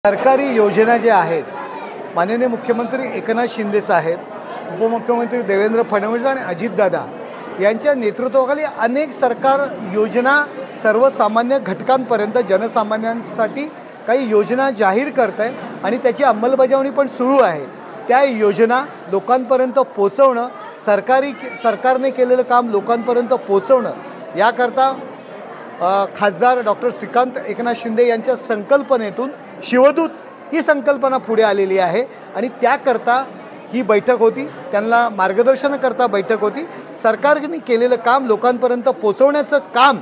सरकारी योजना ज्या आहेत, माननीय मुख्यमंत्री एकनाथ शिंदे साहेब, उपमुख्यमंत्री देवेंद्र फडणवीस आणि अजितदादा यांच्या नेतृत्वाखाली अनेक सरकार योजना सर्वसामान्य घटकांपर्यंत जनसामान्यांसाठी काही योजना जाहीर करत आहे आणि त्याची अंमलबजावणी पण सुरू आहे। त्या योजना लोकांपर्यंत पोहोचवणं, सरकारने केलेलं काम लोकांपर्यंत पोहोचवणं याकरता खासदार डॉक्टर श्रीकांत एकनाथ शिंदे यांच्या संकल्पनेतून शिवदूत ही संकल्पना पुढे आलेली आहे आणि त्याकरता ही बैठक होती। त्यांना मार्गदर्शनाकरता बैठक होती। सरकारने केलेलं काम लोकांपर्यंत पोहोचवण्याचं काम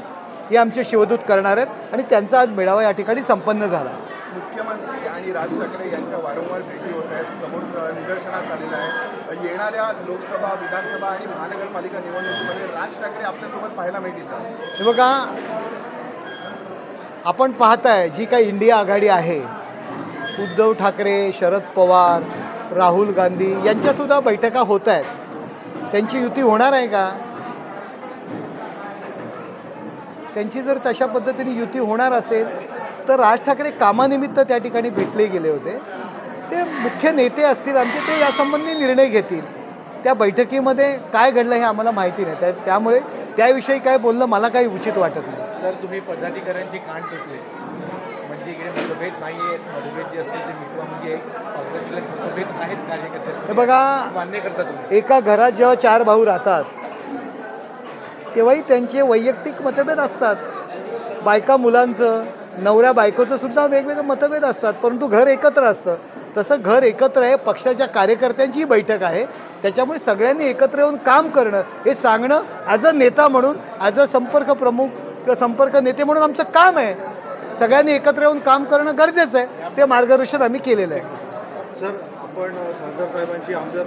हे आमचे शिवदूत करणार आहेत आणि त्यांचा आज मेळावा या ठिकाणी संपन्न झाला। मुख्यमंत्री आणि राज ठाकरे यांच्या वारंवार भेटी होत आहेत, समोर निदर्शनास आलेलं आहे। येणाऱ्या लोकसभा, विधानसभा आणि महानगरपालिका निवडणुकीमध्ये राज ठाकरे आपल्यासोबत पाहायला मिळतील का? हे बघा, आपण पाहताय जी काही इंडिया आघाडी आहे, उद्धव ठाकरे, शरद पवार, राहुल गांधी यांच्यासुद्धा बैठका होत आहेत। त्यांची युती होणार आहे का? त्यांची जर तशा पद्धतीने युती होणार असेल तर राज ठाकरे कामानिमित्त त्या ठिकाणी भेटले गेले होते। ते मुख्य नेते असतील आमचे, ते यासंबंधी निर्णय घेतील। त्या बैठकीमध्ये काय घडलं हे आम्हाला माहिती नाही, त्यामुळे त्याविषयी काय बोलणं मला काही उचित वाटत नाही। सर, तुम्ही पदाधिकाऱ्यांची कान टोचले, म्हणजे इकडे मतभेद नाही आहेत, मतभेद जे असतील ते मिटवा, म्हणजे काँग्रेसला मतभेद आहेत कार्यकर्ते, हे बघा, मान्य करता तुम्ही? एका घरात जेव्हा 4 भाऊ राहतात तेव्हाही त्यांचे वैयक्तिक मतभेद असतात। बायका मुलांचं, नवऱ्या बायकोचं सुद्धा वेगवेगळे मतभेद असतात, परंतु घर एकत्र असतं। तसं घर एकत्र आहे, पक्षाच्या कार्यकर्त्यांची बैठक आहे, त्याच्यामुळे सगळ्यांनी एकत्र येऊन काम करणं हे सांगणं ॲज अ नेता म्हणून, ॲज अ संपर्क प्रमुख किंवा संपर्क नेते म्हणून आमचं काम आहे। सगळ्यांनी एकत्र येऊन काम करणं गरजेचं आहे, ते मार्गदर्शन आम्ही केलेलं आहे। सर, आपण खासदार साहेबांची आमदार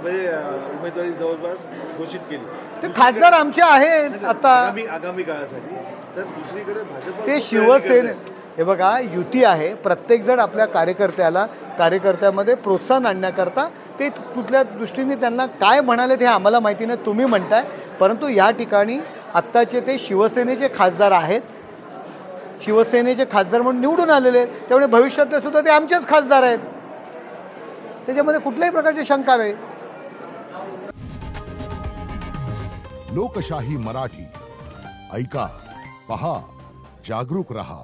उमेदवारी जवळपास घोषित केली, ते खासदार आमचे आहेत आता आगामी काळासाठी। तर दुसरीकडे भाजप ते शिवसेना, हे बघा, युती आहे, प्रत्येकजण आपल्या कार्यकर्त्यामध्ये प्रोत्साहन आणण्याकरता ते कुठल्या दृष्टीने त्यांना काय म्हणाले ते आम्हाला माहिती नाही, तुम्ही म्हणताय, परंतु या ठिकाणी आत्ताचे ते शिवसेनेचे खासदार आहेत, शिवसेनेचे खासदार म्हणून निवडून आलेले आहेत, त्यामुळे भविष्यातले सुद्धा ते आमचेच खासदार आहेत, त्याच्यामध्ये कुठल्याही प्रकारची शंका नाही। लोकशाही मराठी ऐका, पहा, जागरूक रहा।